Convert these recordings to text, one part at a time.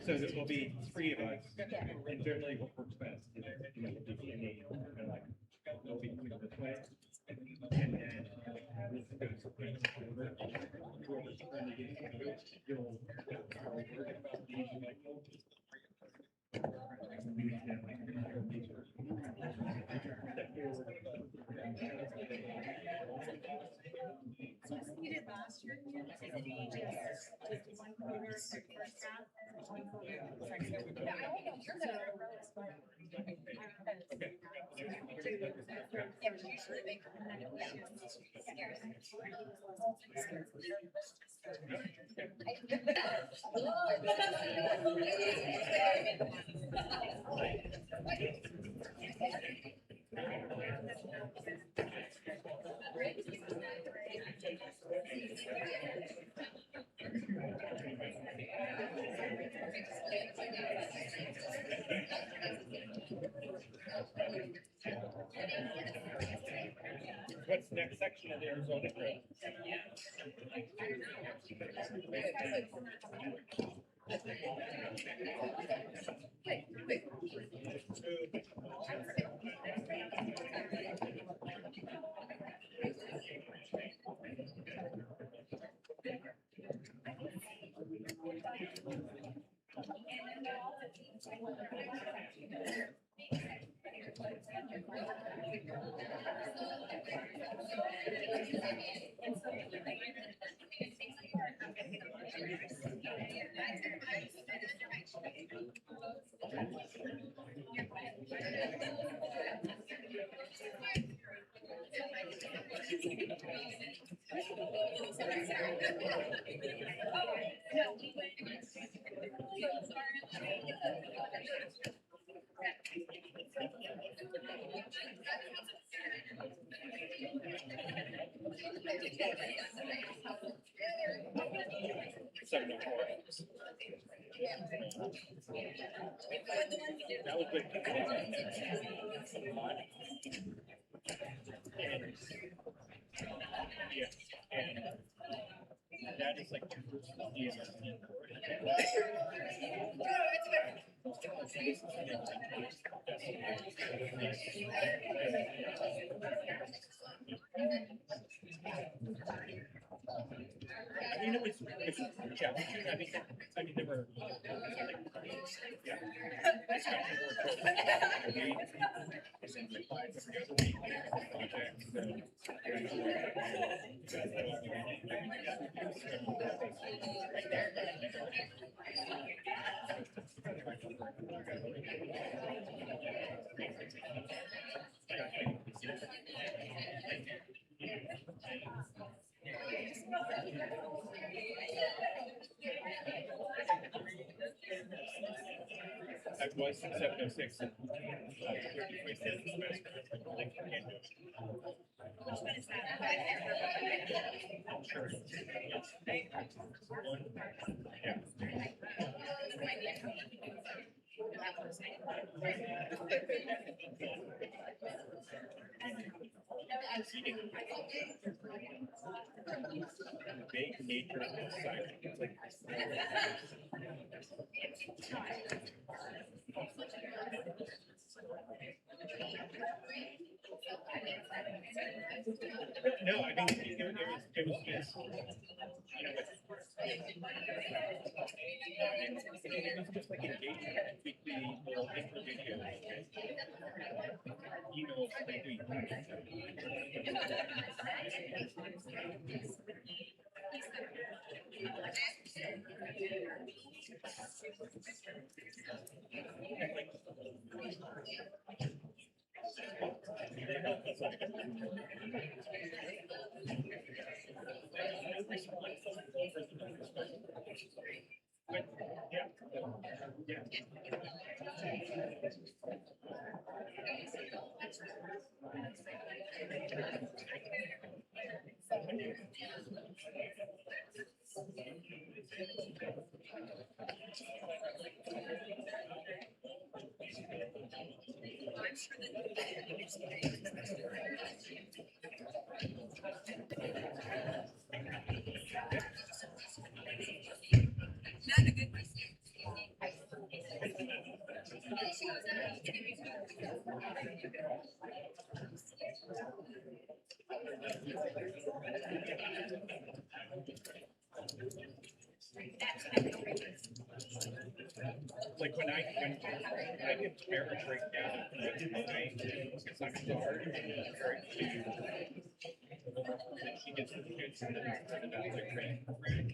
So there will be three of us, and generally what works best is do me, and like we'll be moving this way, and then You did last year. Just one quarter, first half, one quarter, second. Yeah, I don't know. You're gonna what's the next section of the Arizona trip? That was good. And that is like I mean, it was challenging. I mean, there were, yeah. I was 706 and sure. Big nature inside. It's like no, I mean it was just it was just like engagement between little intro videos, emails every week. Like when I get marriage right now, it's not so hard. She gets the kids and then about their training program.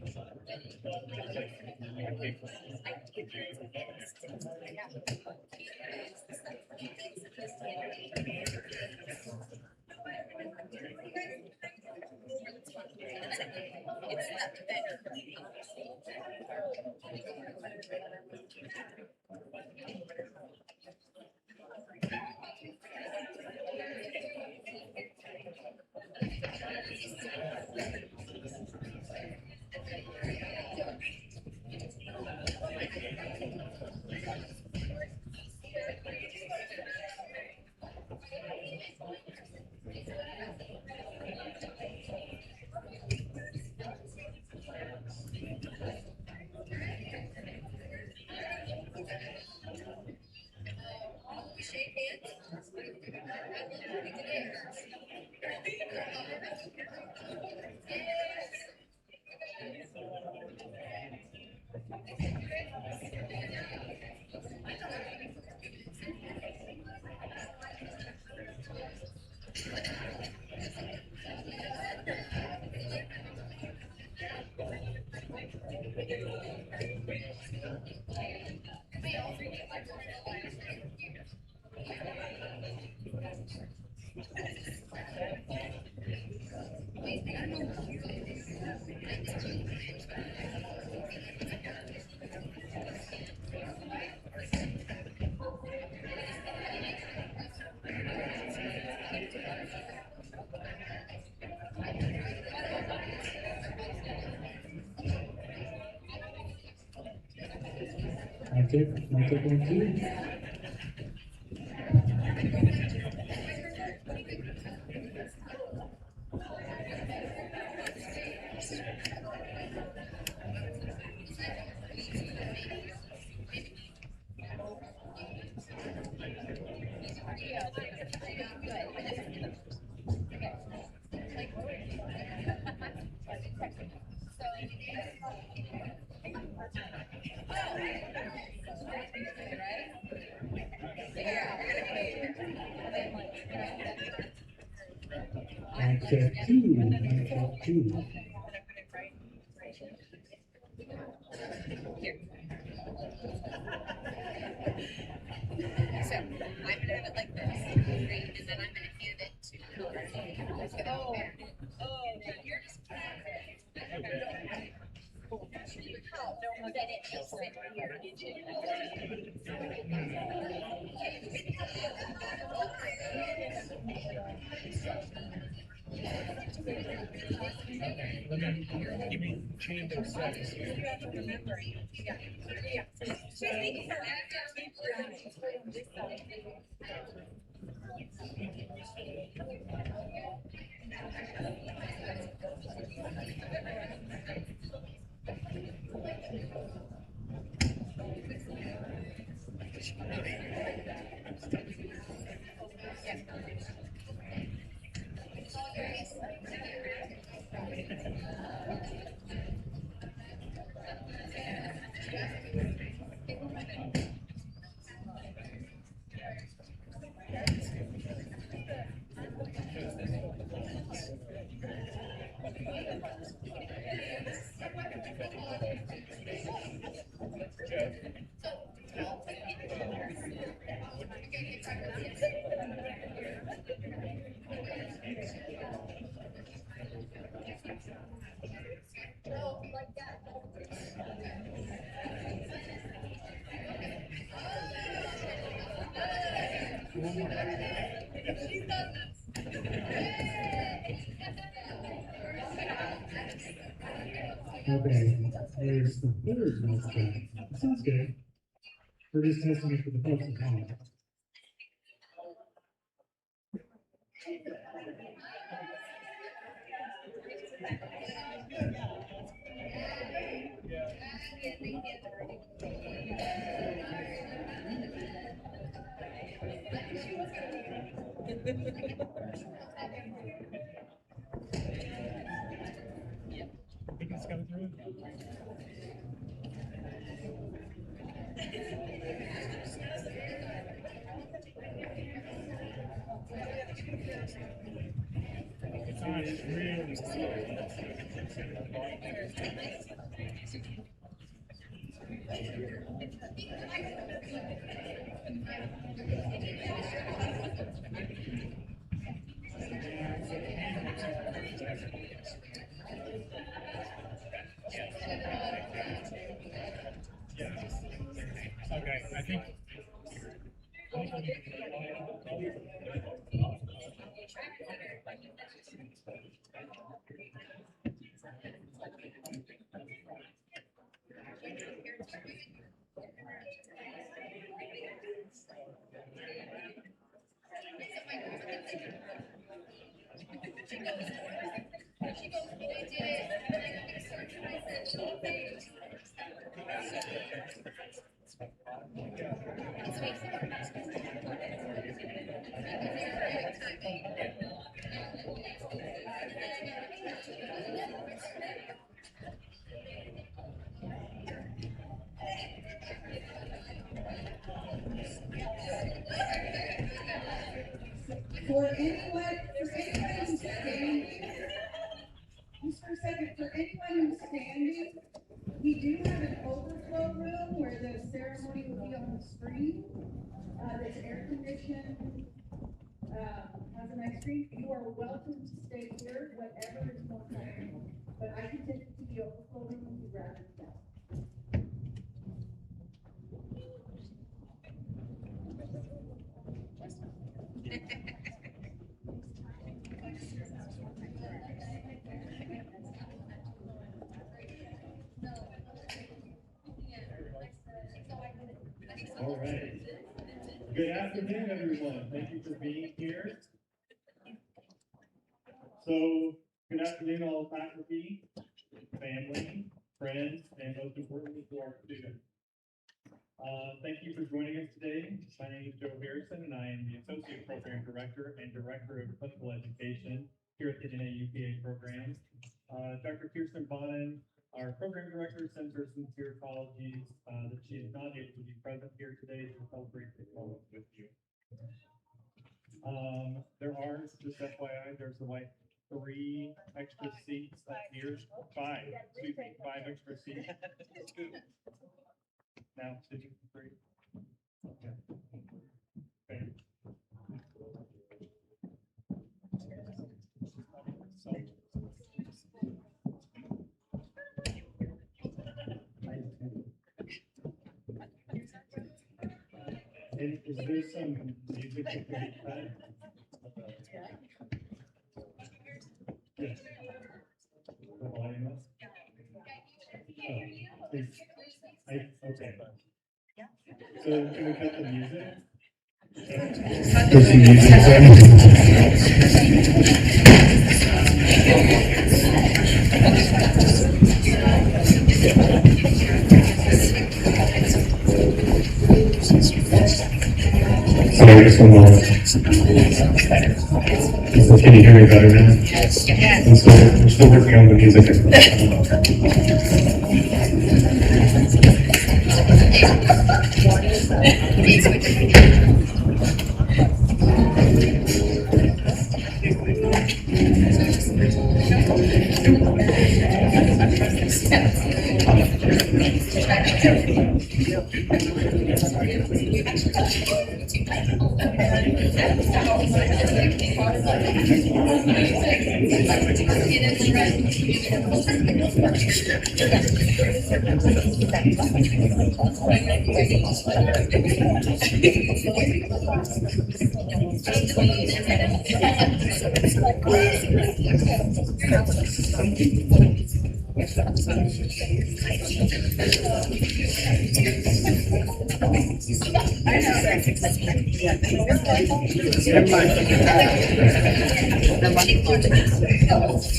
Mic check 1, 2. Mic check 2. Mic check 2. So I'm gonna have it like this, and then I'm gonna hand it to. Oh, you're just. No, then it just sit here, did You mean chain of sex? you have to remember, yeah. So Okay, there's the third mic check. That sounds good. We're just testing it for the folks at home. coming through? It's on, it's really slow. Okay, I think. For anyone who's standing, just for a second, for anyone who's standing, we do have an overflow room where the ceremony will be on the screen. There's air conditioned, has a nice screen. You are welcome to stay here, whatever is more comfortable. But I can take you to the overflow room if you'd rather do that. All right. Good afternoon, everyone. Thank you for being here. So, good afternoon, all faculty, family, friends, and most importantly, to our students. Thank you for joining us today. My name is Joe Harrison, and I am the Associate Program Director and Director of Clinical Education here at the NAUPA program. Dr. Kirsten Bonham, our program director, sends her sincere apologies that she is not able to be present here today to celebrate the moment with you. There are, just FYI, there's like 3 extra seats up here. 5 extra seats. Now, 2, 3. Okay. Okay. And is there some music that can be cut? Yes. The volume up? Okay. So can we cut the music? There's some music Sorry, just one moment. Can you hear me better now? Yes. We're still working on the music.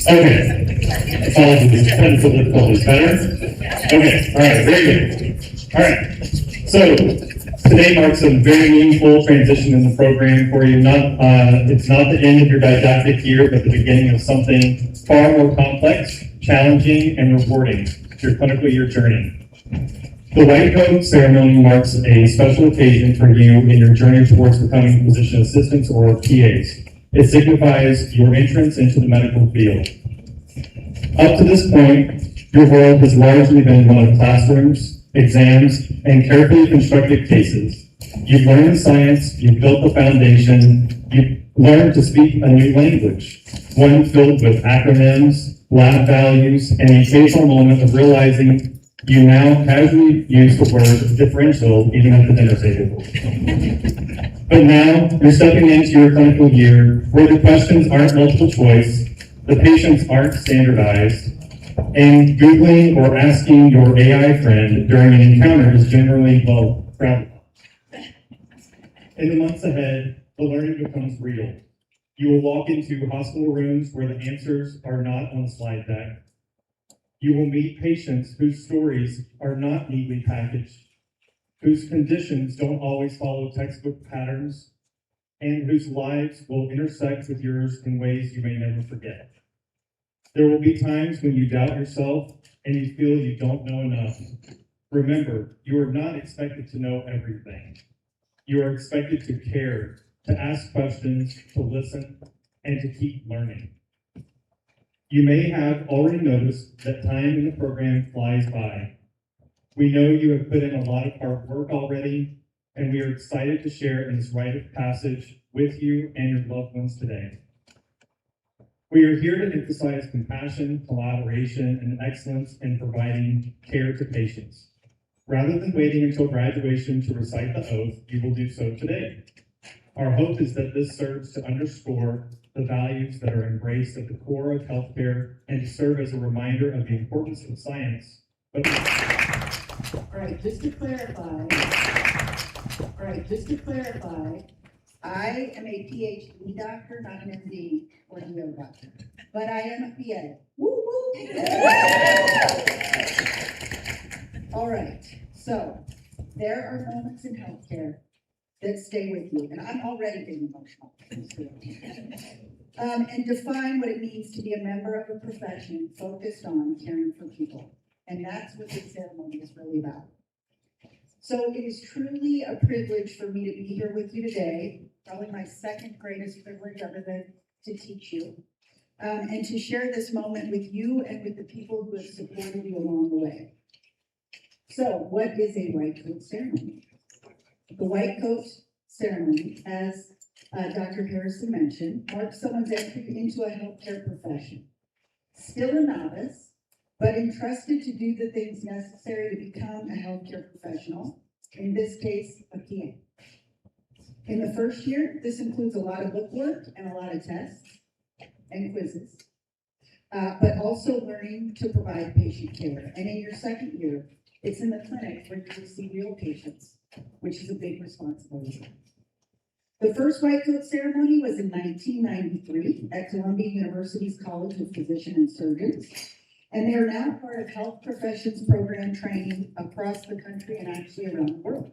Okay. Apologies, trying to look this better. Okay, all right, very good. All right. So today marks a very meaningful transition in the program for you. It's not the end of your didactic year, but the beginning of something far more complex challenging, and rewarding your clinical year journey. The white coat ceremony marks a special occasion for you in your journey towards becoming physician assistants or PAs. It signifies your entrance into the medical field. Up to this point, your world has largely been one of classrooms, exams, and carefully constructed cases. You've learned science, you've built the foundation, you've learned to speak a new language, one filled with acronyms, lab values, and the occasional moment of realizing you now casually use the word differential even at the dinner table. But now, you're stepping into your clinical year where the questions aren't multiple choice, the patients aren't standardized, and Googling or asking your AI friend during an encounter is generally, well, frowned upon. In the months ahead, the learning becomes real. You will walk into hospital rooms where the answers are not on the slide deck. You will meet patients whose stories are not neatly packaged, whose conditions don't always follow textbook patterns, and whose lives will intersect with yours in ways you may never forget. There will be times when you doubt yourself and you feel you don't know enough. Remember, you are not expected to know everything. You are expected to care, to ask questions, to listen, and to keep learning. You may have already noticed that time in the program flies by. We know you have put in a lot of hard work already, and we are excited to share in this rite of passage with you and your loved ones today. We are here to emphasize compassion, collaboration, and excellence in providing care to patients. Rather than waiting until graduation to recite the oath, you will do so today. Our hope is that this serves to underscore the values that are embraced at the core of healthcare and to serve as a reminder of the importance of science. All right, just to clarify, I am a PhD doctor, not an MD or DO doctor, but I am a PA. Woo woo! All right, so there are moments in healthcare that stay with you, and I'm already getting emotional. And define what it means to be a member of a profession focused on caring for people. And that's what this ceremony is really about. So it is truly a privilege for me to be here with you today, probably my second greatest privilege other than to teach you, and to share this moment with you and with the people who have supported you along the way. So what is a white coat ceremony? The white coat ceremony, as Dr. Harrison mentioned, marks someone's entry into a healthcare profession. Still a novice, but entrusted to do the things necessary to become a healthcare professional, in this case, a PA. In the first year, this includes a lot of book work and a lot of tests and quizzes, but also learning to provide patient care. And in your second year, it's in the clinic where you will see real patients, which is a big responsibility. The first white coat ceremony was in 1993 at Columbia University's College of Physicians and Surgeons, and they are now part of health professions program training across the country and actually around the world.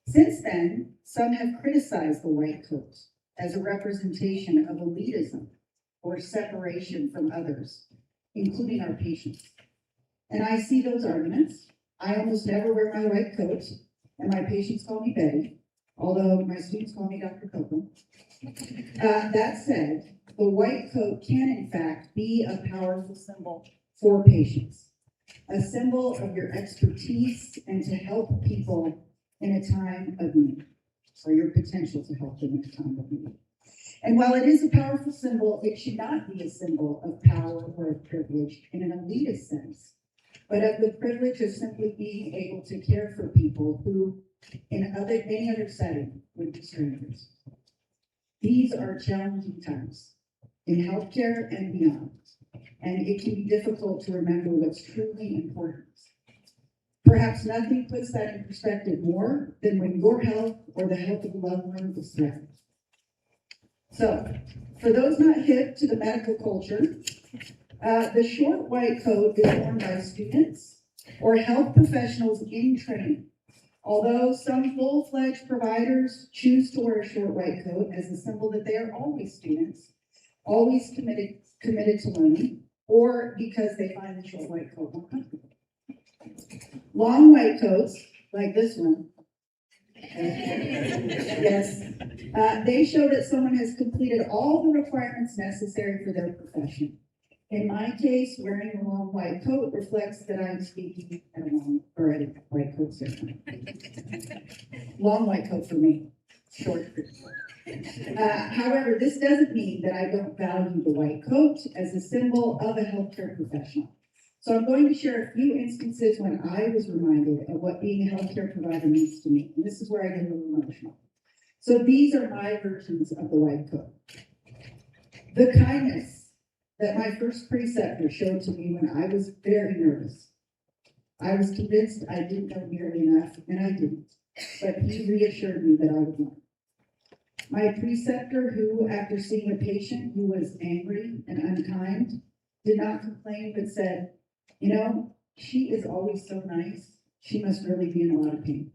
Since then, some have criticized the white coat as a representation of elitism or separation from others, including our patients. And I see those arguments. I almost never wear my white coat, and my patients call me Betty, although my students call me Dr. Coco. That said, the white coat can in fact be a powerful symbol for patients, a symbol of your expertise and to help people in a time of need, or your potential to help them in a time of need. And while it is a powerful symbol, it should not be a symbol of power or of privilege in an elitist sense, but of the privilege of simply being able to care for people who, in any other setting, would be strangers. These are challenging times in healthcare and beyond, and it can be difficult to remember what's truly important. Perhaps nothing puts that in perspective more than when your health or the health of a loved one is threatened. So, for those not hip to the medical culture, the short white coat is worn by students or health professionals in training. Although some full-fledged providers choose to wear a short white coat as a symbol that they are always students, always committed to learning, or because they find the short white coat more comfortable. Long white coats, like this one, yes, they show that someone has completed all the requirements necessary for their profession. In my case, wearing a long white coat reflects that I'm speaking at a white coat ceremony. Long white coat for me, short for you. However, this doesn't mean that I don't value the white coat as a symbol of a healthcare professional. So I'm going to share a few instances when I was reminded of what being a healthcare provider means to me. And this is where I get a little emotional. So these are my versions of the white coat. The kindness that my first preceptor showed to me when I was very nervous. I was convinced I didn't know nearly enough, and I didn't. But he reassured me that I would learn. My preceptor, who, after seeing a patient who was angry and unkind, did not complain, but said, "You know, she is always so nice. She must really be in a lot of pain."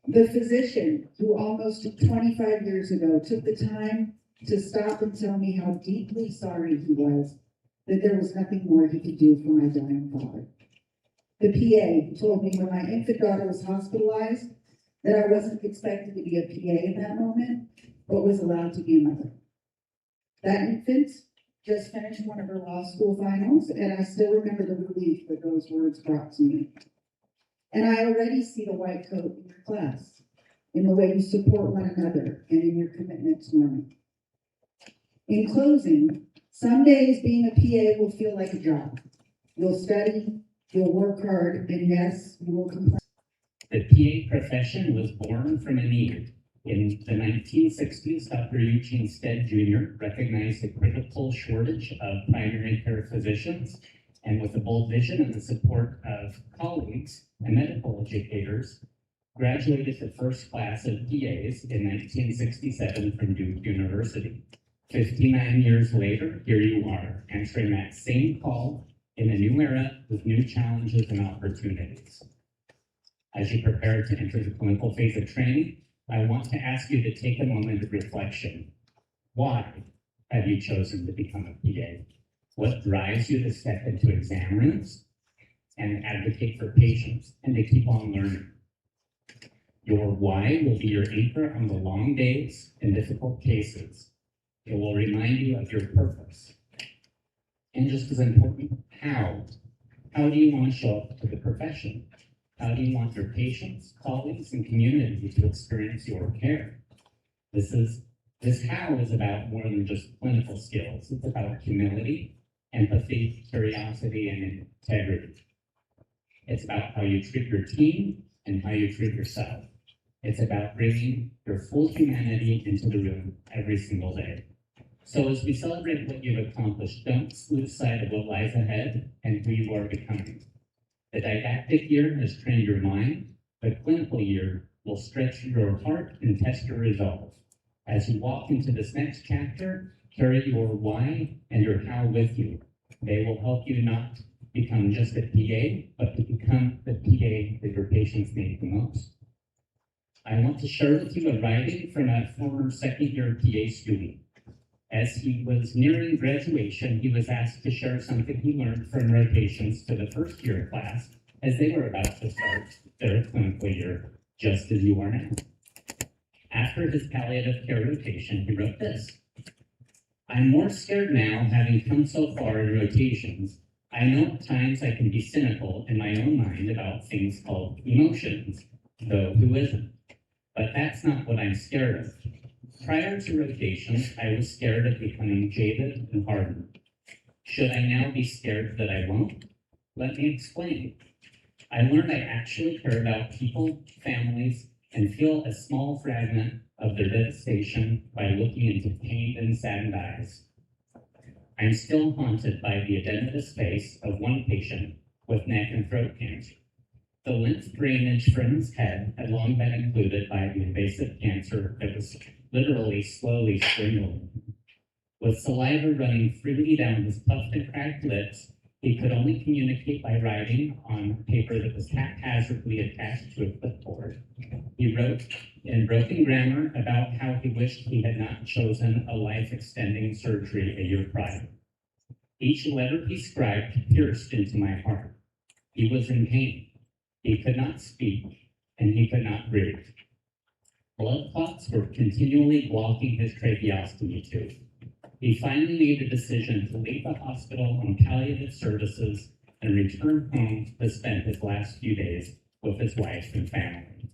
The physician, who almost 25 years ago took the time to stop and tell me how deeply sorry he was, that there was nothing more he could do for my dying father. The PA who told me when my infant daughter was hospitalized that I wasn't expected to be a PA in that moment, but was allowed to be a mother. That infant just finished one of her law school finals, and I still remember the relief that those words brought to me. And I already see the white coat in your class, in the way you support one another, and in your commitment to learning. In closing, some days being a PA will feel like a job. You'll study, you'll work hard, and yes, you will complain. The PA profession was born from a need. In the 1960s, Dr. Eugene Stead Jr. recognized the critical shortage of primary care physicians, and with a bold vision and the support of colleagues and medical educators, graduated the first class of PAs in 1967 from Duke University. 59 years later, here you are, answering that same call in a new era with new challenges and opportunities. As you prepare to enter the clinical phase of training, I want to ask you to take a moment of reflection. Why have you chosen to become a PA? What drives you to step into exam rooms and advocate for patients and to keep on learning? Your why will be your anchor on the long days and difficult cases. It will remind you of your purpose. And just as important, how? How do you want to show up to the profession? How do you want your patients, colleagues, and community to experience your care? This how is about more than just clinical skills. It's about humility, empathy, curiosity, and integrity. It's about how you treat your team and how you treat yourself. It's about bringing your full humanity into the room every single day. So as we celebrate what you've accomplished, don't lose sight of what lies ahead and who you are becoming. The didactic year has trained your mind. The clinical year will stretch your heart and test your resolve. As you walk into this next chapter, carry your why and your how with you. They will help you not become just a PA, but to become the PA that your patients need the most. I want to share with you a writing from a former second-year PA student. As he was nearing graduation, he was asked to share something he learned from rotations to the first-year class as they were about to start their clinical year, just as you are now. After his palliative care rotation, he wrote this: "I'm more scared now, having come so far in rotations. I know at times I can be cynical in my own mind about things called emotions, though who isn't? But that's not what I'm scared of. Prior to rotations, I was scared of becoming jaded and hardened. Should I now be scared that I won't? Let me explain. I learned I actually care about people, families, and feel a small fragment of their devastation by looking into pained and saddened eyes. I'm still haunted by the edematous face of one patient with neck and throat cancer. The lymph drainage from his head had long been included by the invasive cancer that was literally slowly strangling him. With saliva running freely down his puffed and cracked lips, he could only communicate by writing on paper that was haphazardly attached to a clipboard. He wrote in broken grammar about how he wished he had not chosen a life-extending surgery a year prior. Each letter he scribed pierced into my heart. He was in pain. He could not speak, and he could not breathe. Blood clots were continually blocking his tracheostomy tube. He finally made a decision to leave the hospital on palliative services and return home to spend his last few days with his wife and family.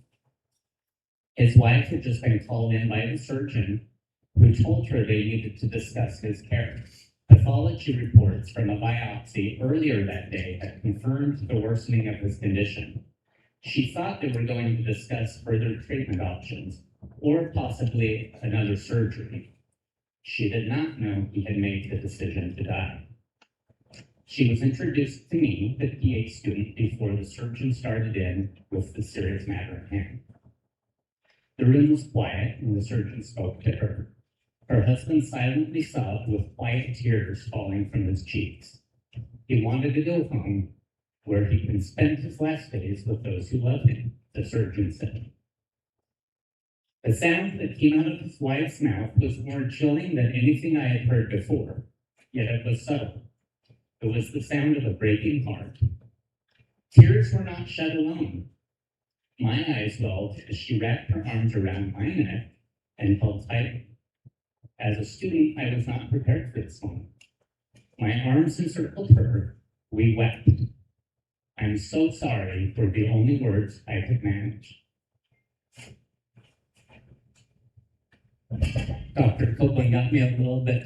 His wife had just been called in by the surgeon, who told her they needed to discuss his care. Pathology reports from a biopsy earlier that day had confirmed the worsening of his condition. She thought they were going to discuss further treatment options, or possibly another surgery. She did not know he had made the decision to die. She was introduced to me, the PA student, before the surgeon started in with the serious matter at hand. The room was quiet, and the surgeon spoke to her. Her husband silently sobbed with quiet tears falling from his cheeks. He wanted to go home, where he can spend his last days with those who love him, the surgeon said. The sound that came out of his wife's mouth was more chilling than anything I had heard before, yet it was subtle. It was the sound of a breaking heart. Tears were not shed alone. My eyes welled as she wrapped her arms around my neck and held tightly. As a student, I was not prepared for this moment. My arms encircled her. We wept. "I'm so sorry" were the only words I could manage. Dr. Copeland got me a little bit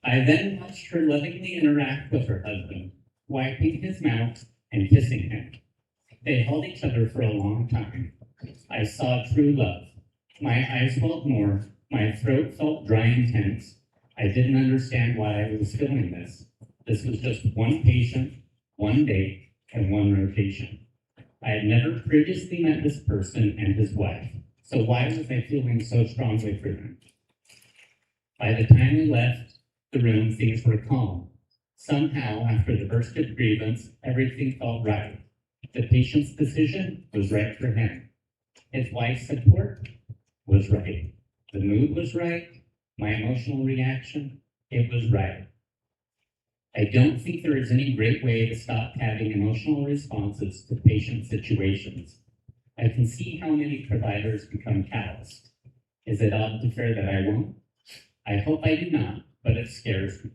I then watched her lovingly interact with her husband, wiping his mouth and kissing him. They held each other for a long time. I saw true love. My eyes felt more. My throat felt dry and tense. I didn't understand why I was feeling this. This was just one patient, one date, and one rotation. I had never previously met this person and his wife, so why was I feeling so strongly for them? By the time we left the room, things were calm. Somehow, after the burst of grievance, everything felt right. The patient's decision was right for him. His wife's support was right. The mood was right. My emotional reaction, it was right. I don't think there is any great way to stop having emotional responses to patient situations. I can see how many providers become calloused. Is it odd to fear that I won't? I hope I do not, but it scares me.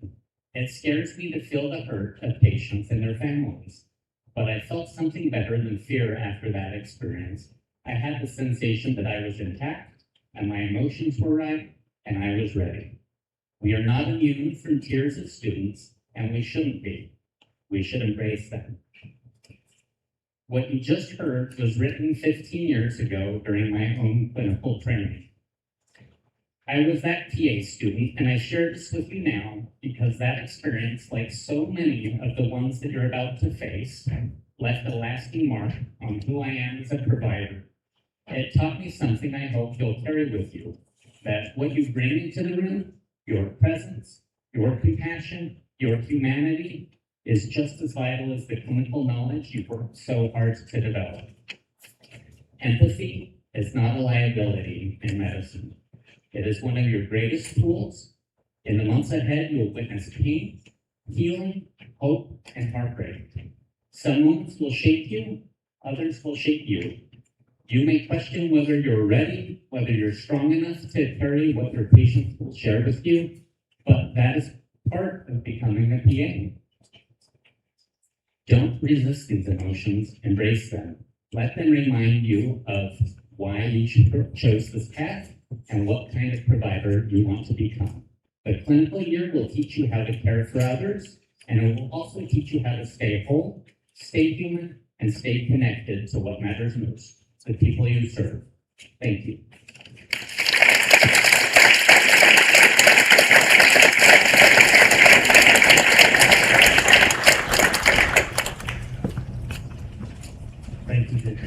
It scares me to feel the hurt of patients and their families. But I felt something better than fear after that experience. I had the sensation that I was intact, and my emotions were right, and I was ready. We are not immune from tears as students, and we shouldn't be. We should embrace them. What you just heard was written 15 years ago during my own clinical training. I was that PA student, and I share this with you now because that experience, like so many of the ones that you're about to face, left a lasting mark on who I am as a provider. It taught me something I hope you'll carry with you, that what you bring into the room, your presence, your compassion, your humanity, is just as vital as the clinical knowledge you've worked so hard to develop. Empathy is not a liability in medicine. It is one of your greatest tools. In the months ahead, you will witness pain, healing, hope, and heartbreak. Some moments will shape you, others will shape you. You may question whether you're ready, whether you're strong enough to carry what your patients will share with you, but that is part of becoming a PA. Don't resist these emotions, embrace them. Let them remind you of why you chose this path and what kind of provider you want to become. The clinical year will teach you how to care for others, and it will also teach you how to stay whole, stay human, and stay connected to what matters most, the people you serve. Thank you. Thank you, Dick.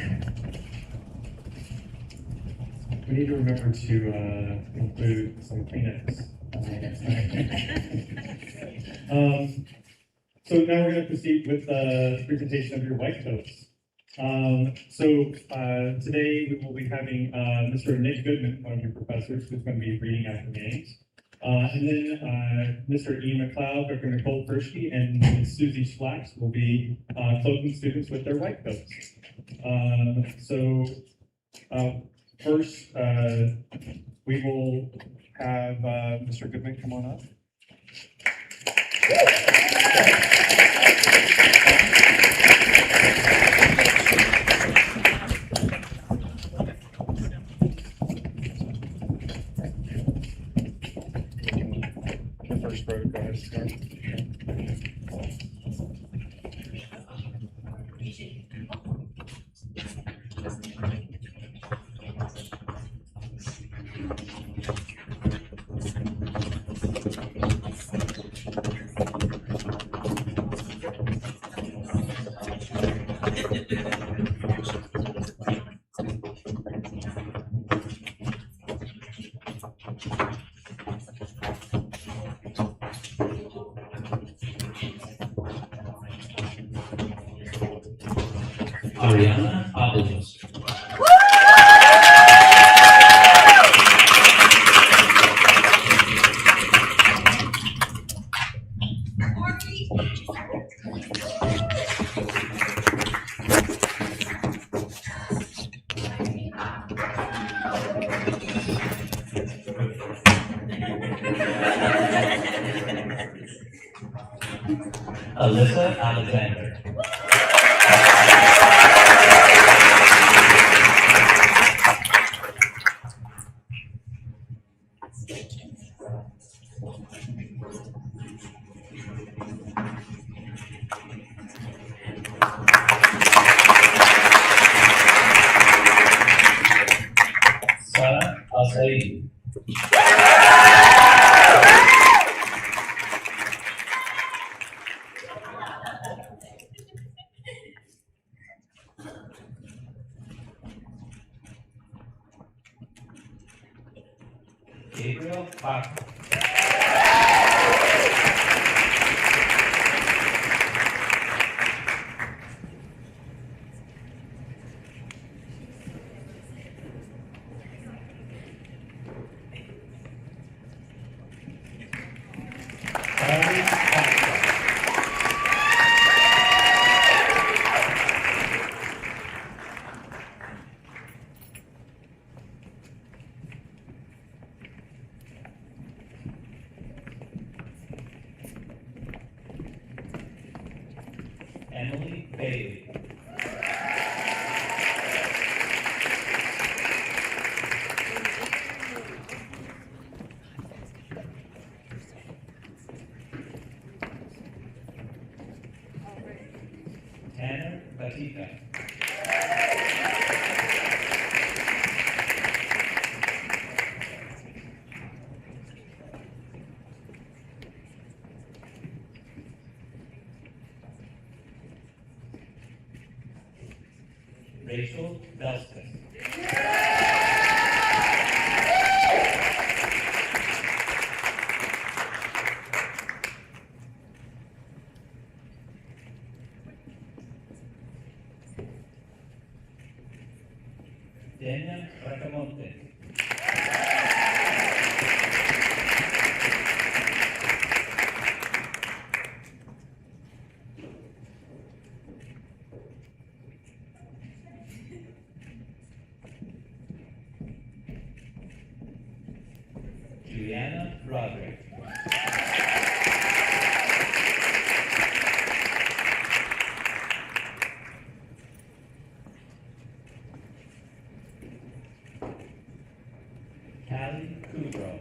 We need to remember to include some Kleenex. So now we're going to proceed with the presentation of your white coats. Today we will be having Mr. Nick Goodman, one of your professors, who's going to be reading out the names. And then Mr. Ian McLeod, Dr. Nicole Persky, and Ms. Susie Schlax will be cloaking students with their white coats. First, we will have Mr. Goodman come on up. The first protocol has to start. Ariana Avalos. Alyssa Alexander. Sarah Alsaid. Gabriel Bach. Harry Costa. Emily Bailey. Tanner Batista. Rachel Belston. Daniel Bracamonte. Juliana Roderick. Callie Kudrow.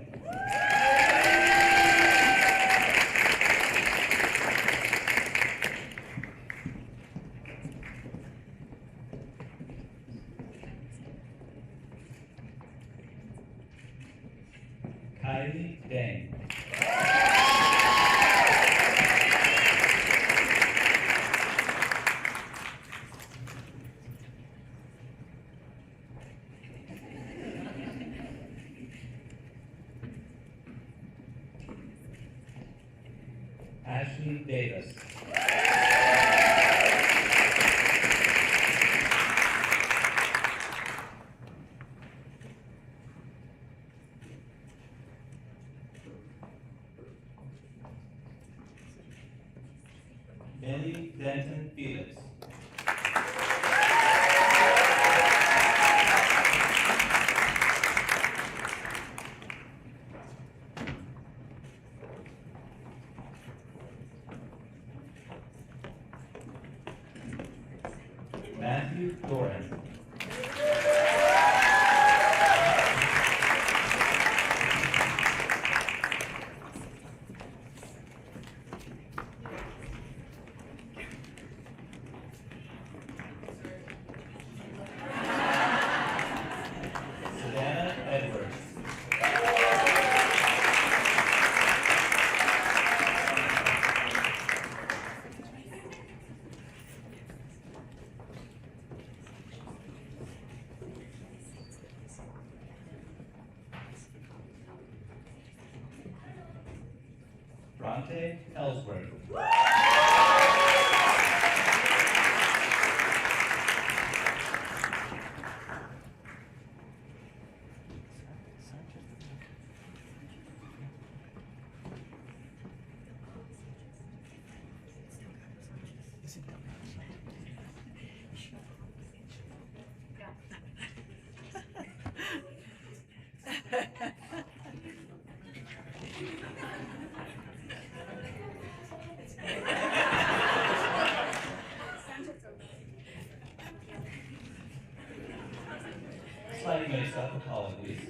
Kylie Dang. Ashley Davis. Millie Denton Felix. Matthew Doran. Savannah Edwards. Bronte Ellsworth. Slightly mixed up, apologies,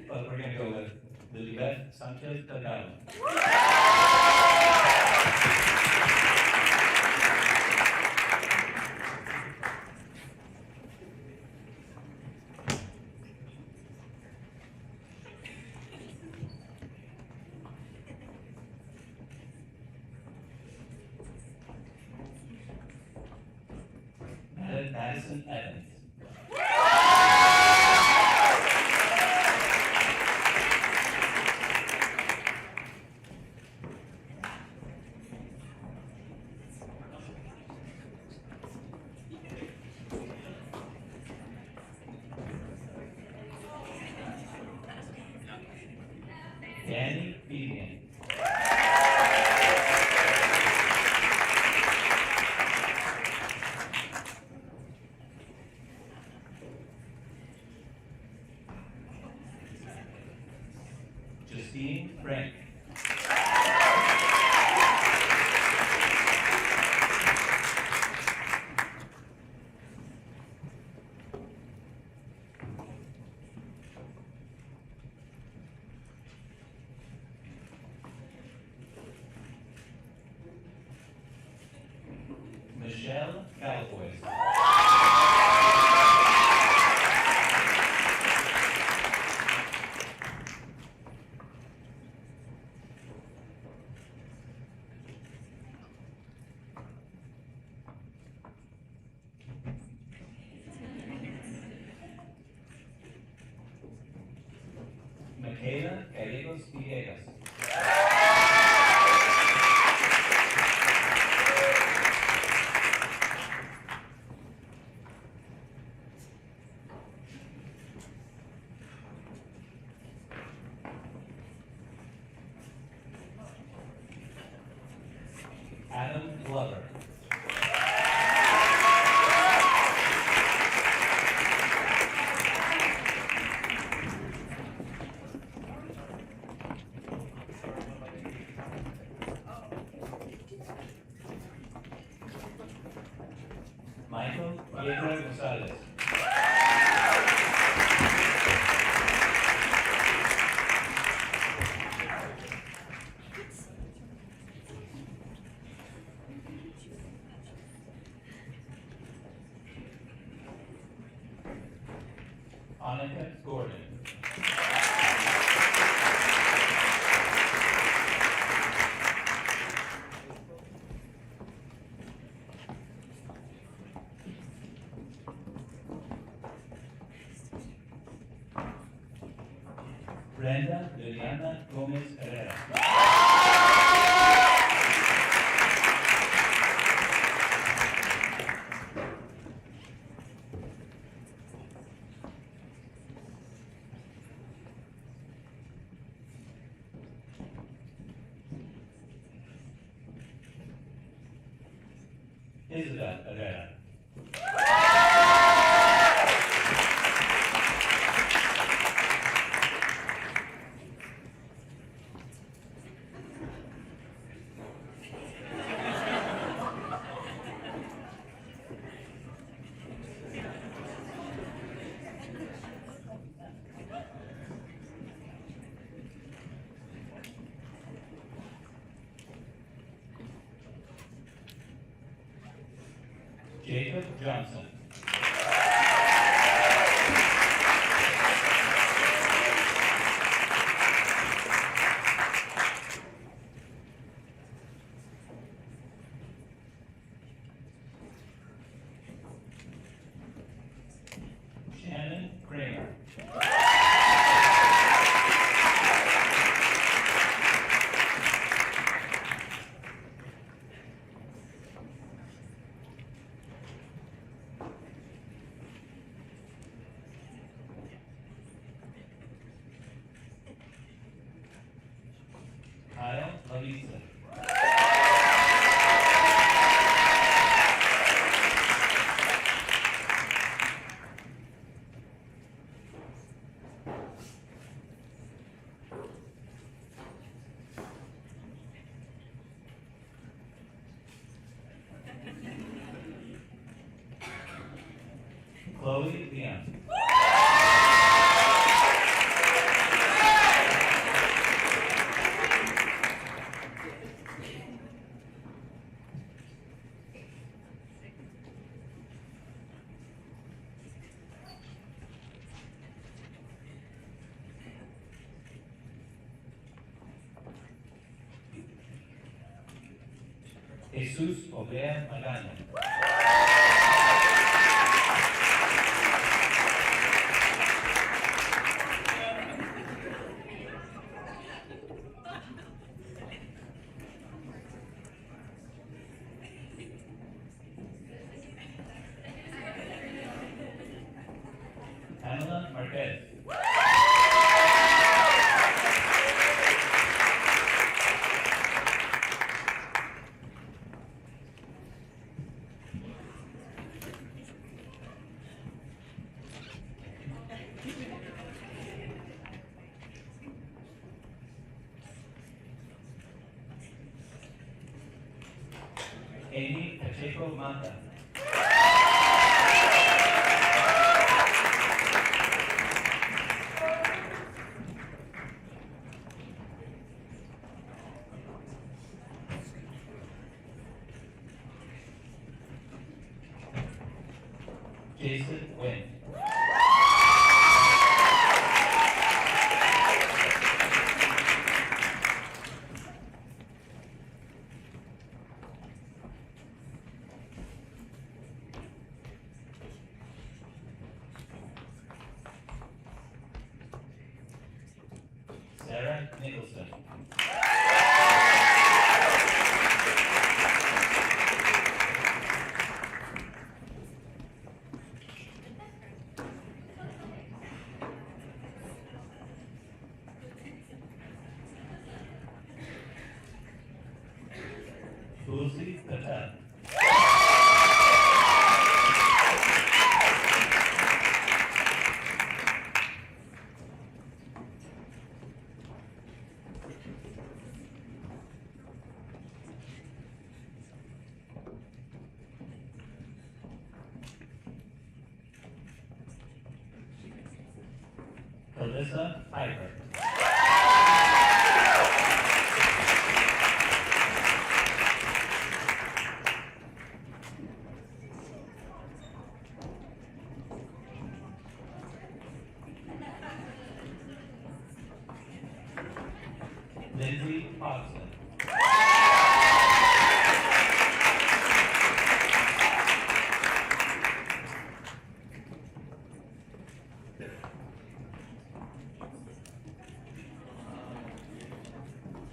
but we're gonna go with Lilibet Sanchez Delgado. Madison Evans. Danny Bean. Justine Frank. Michelle Galloway. Michaela Gallegos Villegas. Adam Glover. Michael Gabriel Gonzalez. Annika Gordon. Brenda Liliana Gomez Herrera. Isabel Herrera. Jacob Johnson. Shannon Kramer. Kyle Lavisa. Chloe Leon. Jesus Obrea Magaña. Pamela Marquez. Amy Pacheco Mata. Jason Nguyen. Sarah Nicholson. Tulsi Patel. Alyssa Piper. Lindsay Hodgson.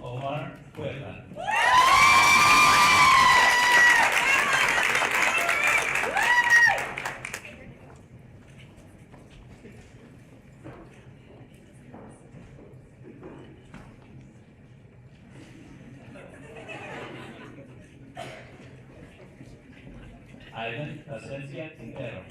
Omar Cueva. Ivan Plasencia Quintero.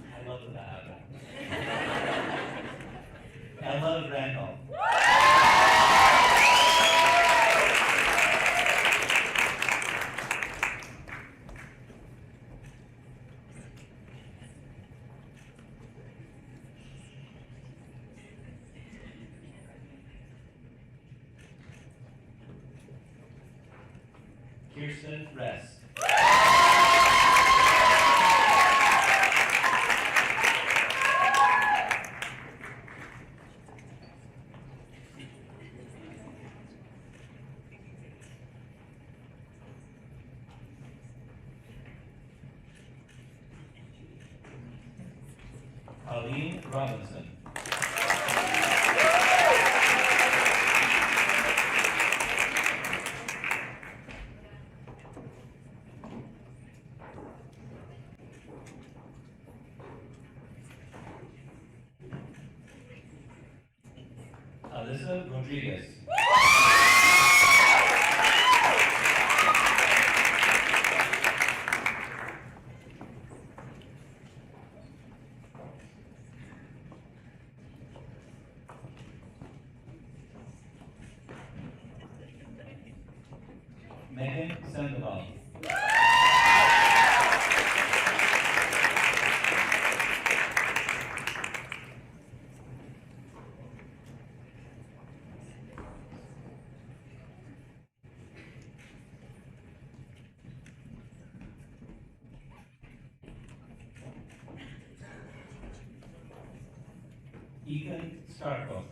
I love that. Ella Randolph. Kirsten Ress. Colleen Robinson. Alyssa Rodriguez. Megan Sandoval. Ethan Starko.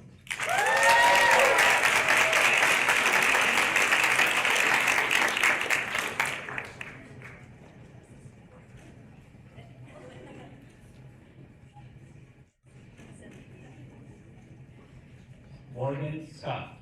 Morgan Scott.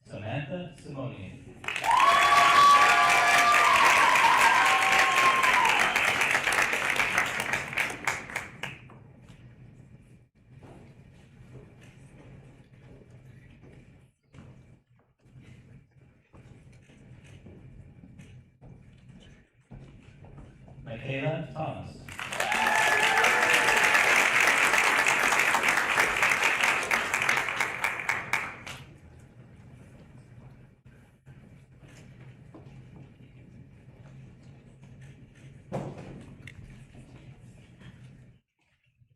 Samantha Simonian. Michaela Thomas.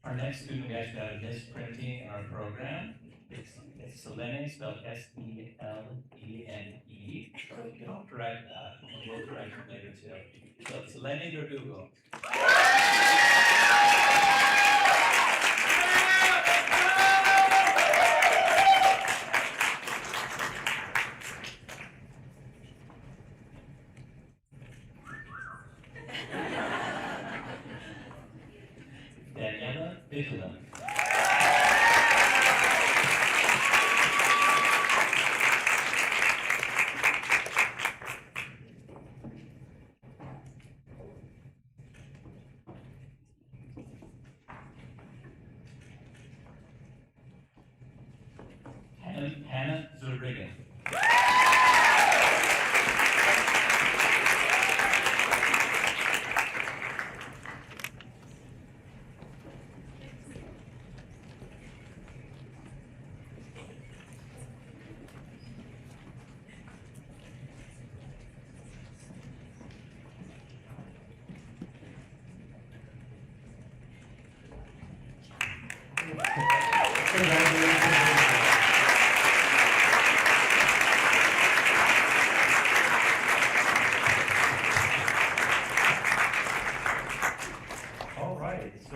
Our next student we actually got a misprinting in our program. It's Selene, spelled Selene. So you can all correct that, and we'll correct it later too. So Selene Verdugo. Daniela Vigila. Hannah Zurrigan.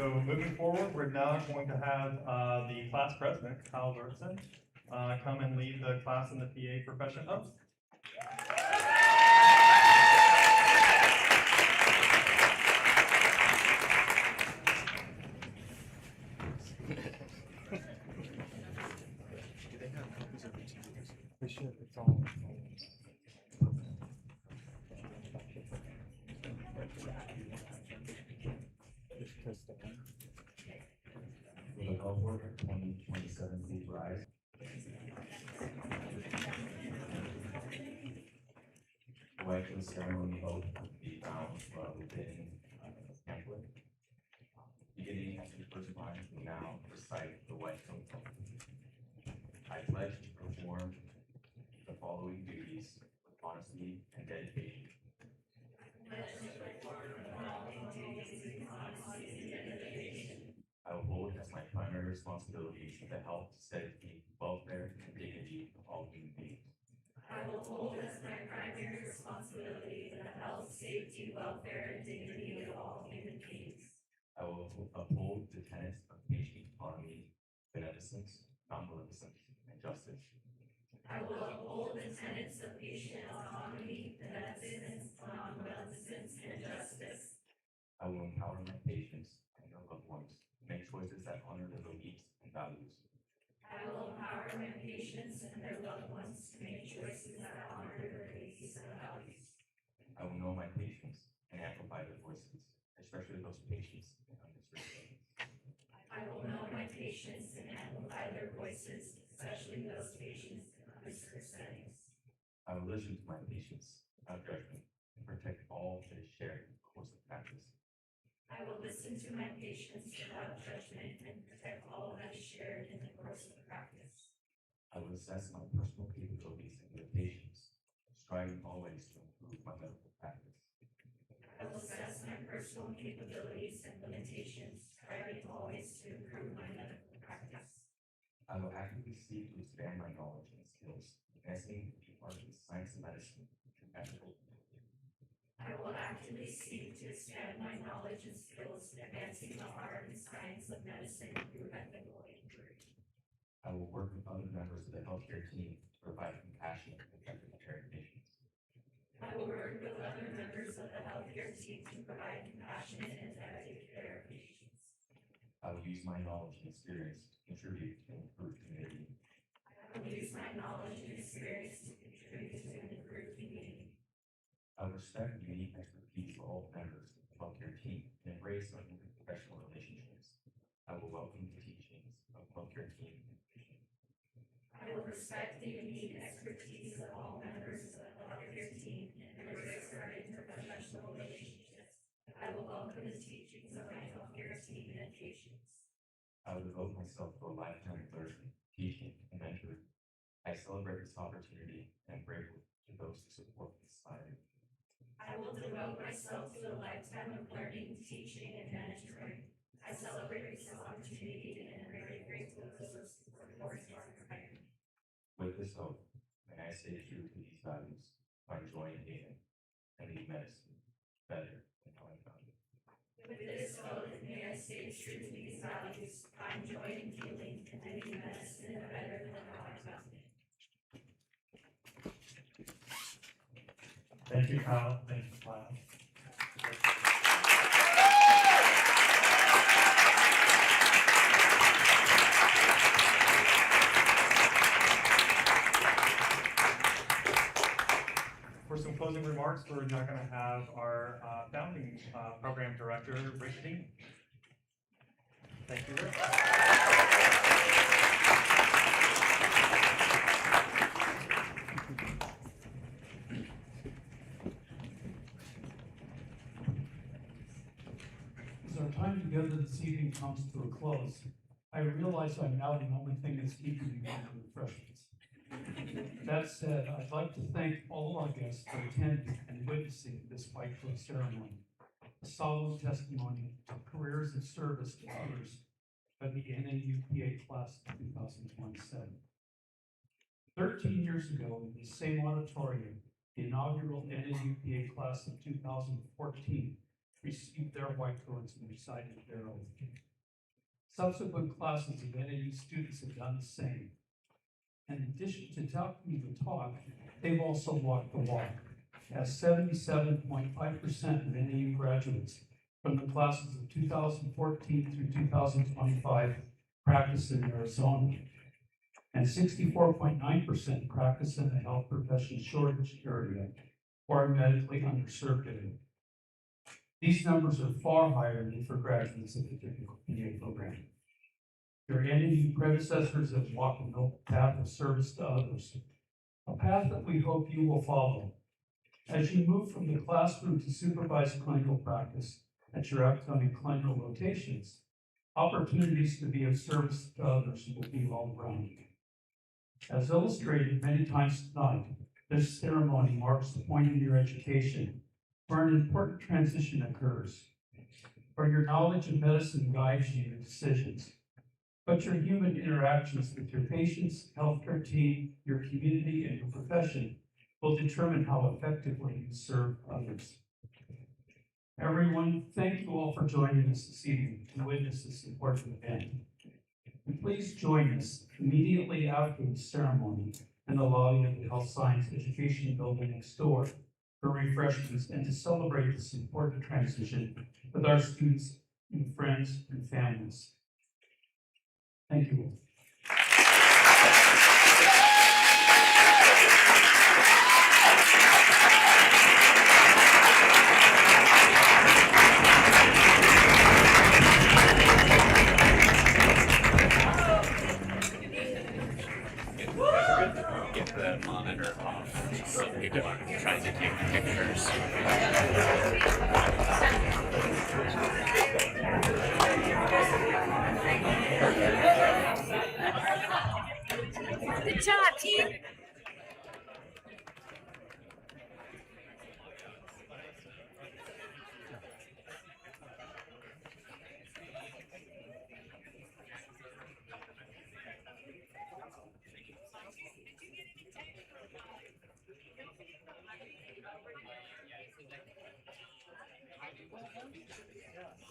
So moving forward, we're now going to have the class president, Kyle Bertson, come and lead the class in the PA profession oath. They should, it's all. Will the cohort of 2027 please rise? The way to the ceremony oath will be found within the pamphlet. Beginning at the first line, we now recite the white oath. I pledge to perform the following duties with honesty and dedication. I will hold as my primary responsibilities the health, safety, welfare, and dignity of all human beings. I will hold as my primary responsibility the health, safety, welfare, and dignity of all human beings. I will uphold the tenets of patient autonomy, beneficence, non-maleficence, and justice. I will uphold the tenets of patient autonomy, beneficence, non-maleficence, and justice. I will empower my patients and their loved ones to make choices that honor their beliefs and values. I will empower my patients and their loved ones to make choices that honor their beliefs and values. I will know my patients and amplify their voices, especially those patients in underserved settings. I will know my patients and amplify their voices, especially those patients in underserved settings. I will listen to my patients without judgment and protect all that is shared in the course of practice. I will listen to my patients without judgment and protect all that is shared in the course of practice. I will assess my personal capabilities and limitations, striving always to improve my medical practice. I will assess my personal capabilities and limitations, striving always to improve my medical practice. I will actively seek to expand my knowledge and skills, advancing the art of science and medicine to ethical. I will actively seek to expand my knowledge and skills, advancing the art and science of medicine through ethical inquiry. I will work with other members of the healthcare team to provide compassionate and effective care to patients. I will work with other members of the healthcare team to provide compassionate and effective care of patients. I will use my knowledge and experience to contribute to an improved community. I will use my knowledge and experience to contribute to an improved community. I will respect the unique expertise of all members of the healthcare team and embrace our interprofessional relationships. I will welcome the teachings of healthcare team and patients. I will respect the unique expertise of all members of the healthcare team and embrace our interprofessional relationships. I will welcome the teachings of my healthcare team and patients. I will devote myself to a lifetime of learning, teaching, and mentoring. I celebrate this opportunity and am grateful to those who support this society. I will devote myself to a lifetime of learning, teaching, and mentoring. I celebrate this opportunity and am very grateful to those who support our program. With this hope, may I stay true to these values, find joy in healing, and leave medicine better than how I found it. With this hope, may I stay true to these values, find joy in healing, and leave medicine better than how I found it. Thank you, Kyle. Thank you, class. For some closing remarks, we're now going to have our founding program director, Rick Dean. Thank you, Rick. As our time together this evening comes to a close, I realize I'm now the only thing that's keeping you from refreshments. That said, I'd like to thank all our guests for attending and witnessing this white coat ceremony, a solemn testimony to careers of service to others by the NAUPA class of 2027. 13 years ago, in the same auditorium, the inaugural NAUPA class of 2014 received their white coats and recited their oath. Subsequent classes of NAU students have done the same. In addition to talking the talk, they've also walked the walk, as 77.5% of NAU graduates from the classes of 2014 through 2025 practice in Arizona, and 64.9% practice in the health profession shortage area or medically underserved area. These numbers are far higher than for graduates of the typical PA program. Your NAU predecessors have walked a noble path of service to others, a path that we hope you will follow. As you move from the classroom to supervised clinical practice at your upcoming clinical rotations, opportunities to be of service to others will be all around you. As illustrated many times tonight, this ceremony marks the point in your education where an important transition occurs, where your knowledge of medicine guides you in decisions, but your human interactions with your patients, healthcare team, your community, and your profession will determine how effectively you serve others. Everyone, thank you all for joining us this evening to witness this important event. And please join us immediately after the ceremony in the lobby of the Health Science Education Building next door for refreshments and to celebrate this important transition with our students and friends and families. Thank you all. Get the monitor off so people aren't trying to take pictures. Good job, team.